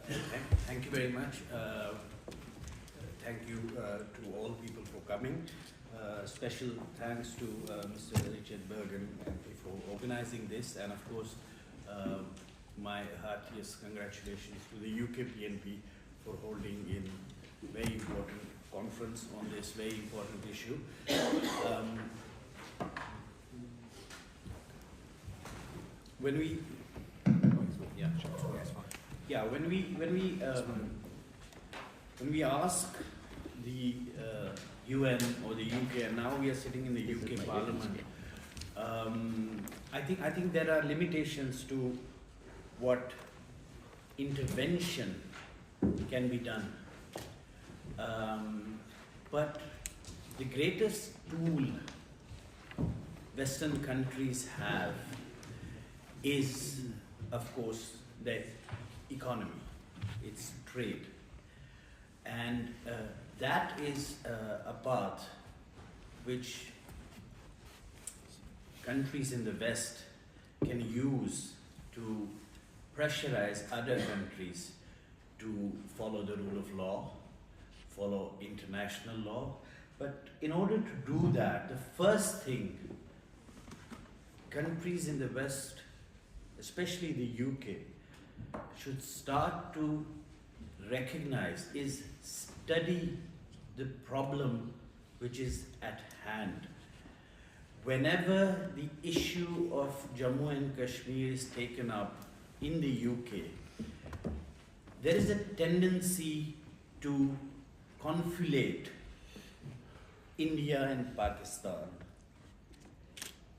Thank you very much. Thank you to all people for coming. Special thanks to Mr. Richard Burgon for organizing this, and of course my heartiest congratulations to the UKPNP for holding a very important conference on this very important issue. When we ask the UN or the UK, and now we are sitting in the UK Parliament, I think there are limitations to what intervention can be done. But the greatest tool Western countries have is, of course, the economy, it's trade. And that is a path which countries in the West can use to pressurize other countries to follow the rule of law, follow international law. But in order to do that, the first thing countries in the West, especially the UK, should start to recognize is study the problem which is at hand. Whenever the issue of Jammu and Kashmir is taken up in the UK, there is a tendency to conflate India and Pakistan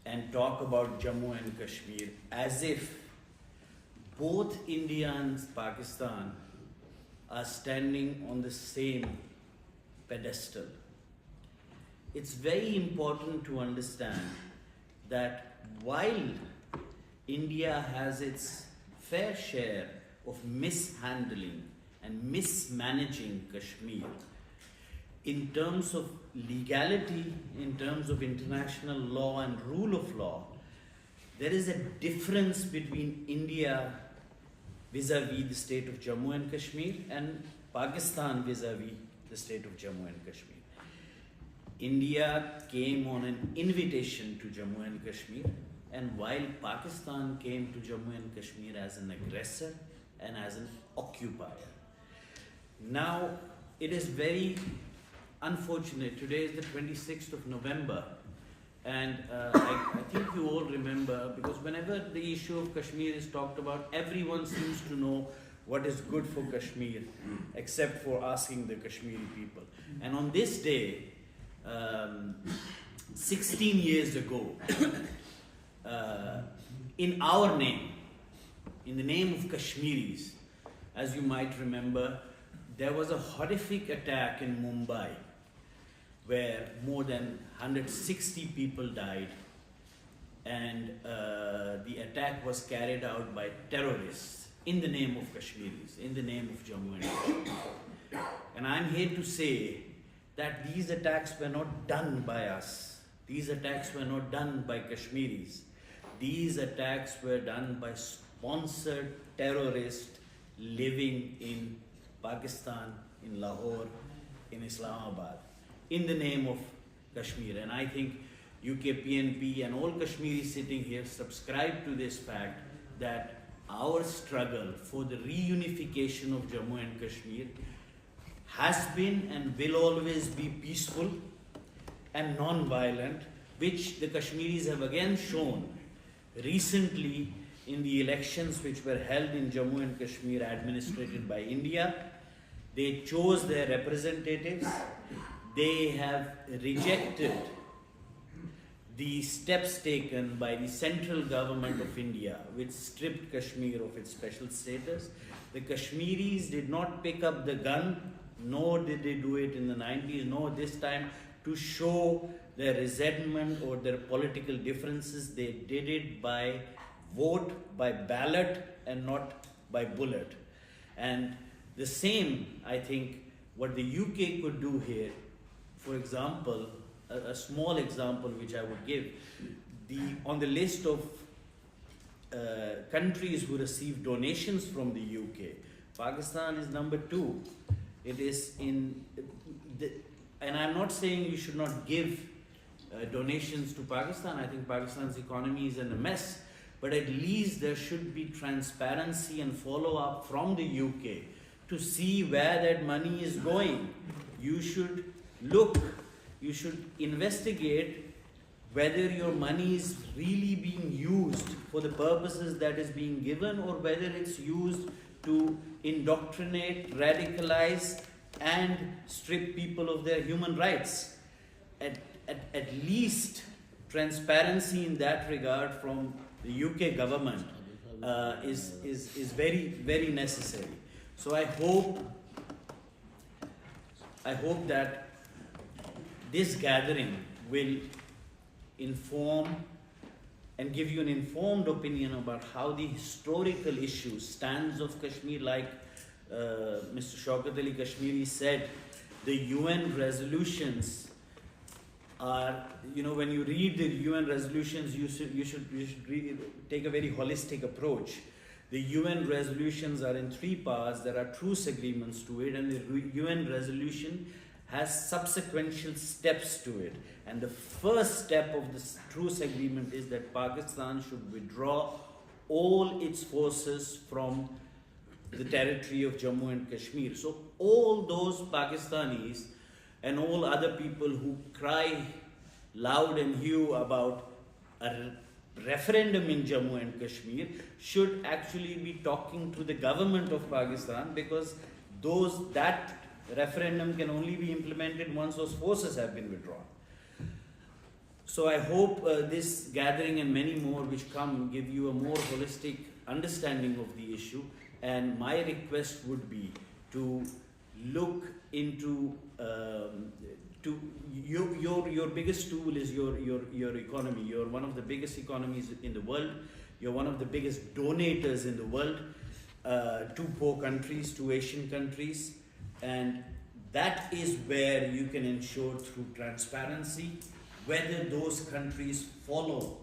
and talk about Jammu and Kashmir as if both India and Pakistan are standing on the same pedestal. It's very important to understand that while India has its fair share of mishandling and mismanaging Kashmir, in terms of legality, in terms of international law and rule of law, there is a difference between India vis-a-vis the state of Jammu and Kashmir and Pakistan vis-a-vis the state of Jammu and Kashmir. India came on an invitation to Jammu and Kashmir, and while Pakistan came to Jammu and Kashmir as an aggressor and as an occupier. Now, it is very unfortunate. Today is the 26th of November, and I think you all remember, because whenever the issue of Kashmir is talked about, everyone seems to know what is good for Kashmir, except for asking the Kashmiri people. And on this day, 16 years ago, in our name, in the name of Kashmiris, as you might remember, there was a horrific attack in Mumbai where more than 160 people died, and the attack was carried out by terrorists in the name of Kashmiris, in the name of Jammu and Kashmir. And I'm here to say that these attacks were not done by us. These attacks were not done by Kashmiris. These attacks were done by sponsored terrorists living in Pakistan, in Lahore, in Islamabad, in the name of Kashmir. And I think UKPNP and all Kashmiris sitting here subscribe to this fact that our struggle for the reunification of Jammu and Kashmir has been and will always be peaceful and non-violent, which the Kashmiris have again shown recently in the elections which were held in Jammu and Kashmir administrated by India. They chose their representatives. They have rejected the steps taken by the central government of India, which stripped Kashmir of its special status. The Kashmiris did not pick up the gun, nor did they do it in the 90s, nor this time, to show their resentment or their political differences. They did it by vote, by ballot, and not by bullet. And the same, I think, what the UK could do here, for example, a small example which I would give, on the list of countries who receive donations from the UK, Pakistan is number 2. It is in, and I'm not saying you should not give donations to Pakistan. I think Pakistan's economy is in a mess, but at least there should be transparency and follow-up from the UK to see where that money is going. You should look, you should investigate whether your money is really being used for the purposes that is being given, or whether it's used to indoctrinate, radicalize, and strip people of their human rights. At least transparency in that regard from the UK government is very, very necessary. So I hope that this gathering will inform and give you an informed opinion about how the historical issues, stands of Kashmir, like Mr. Shaukat Ali Kashmiri said, the UN resolutions are, when you read the UN resolutions, you should take a very holistic approach. The UN resolutions are in 3 parts. There are truce agreements to it, and the UN resolution has subsequential steps to it. And the first step of this truce agreement is that Pakistan should withdraw all its forces from the territory of Jammu and Kashmir. So all those Pakistanis and all other people who cry loud and hue about a referendum in Jammu and Kashmir should actually be talking to the government of Pakistan, because that referendum can only be implemented once those forces have been withdrawn. So I hope this gathering and many more which come give you a more holistic understanding of the issue, and my request would be to look into your biggest tool is your economy. You're one of the biggest economies in the world. You're one of the biggest donators in the world to poor countries, to Asian countries, and that is where you can ensure through transparency whether those countries follow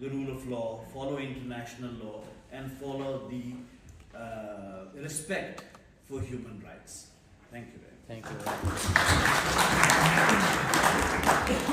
the rule of law, follow international law, and follow the respect for human rights. Thank you very much. Thank you very much.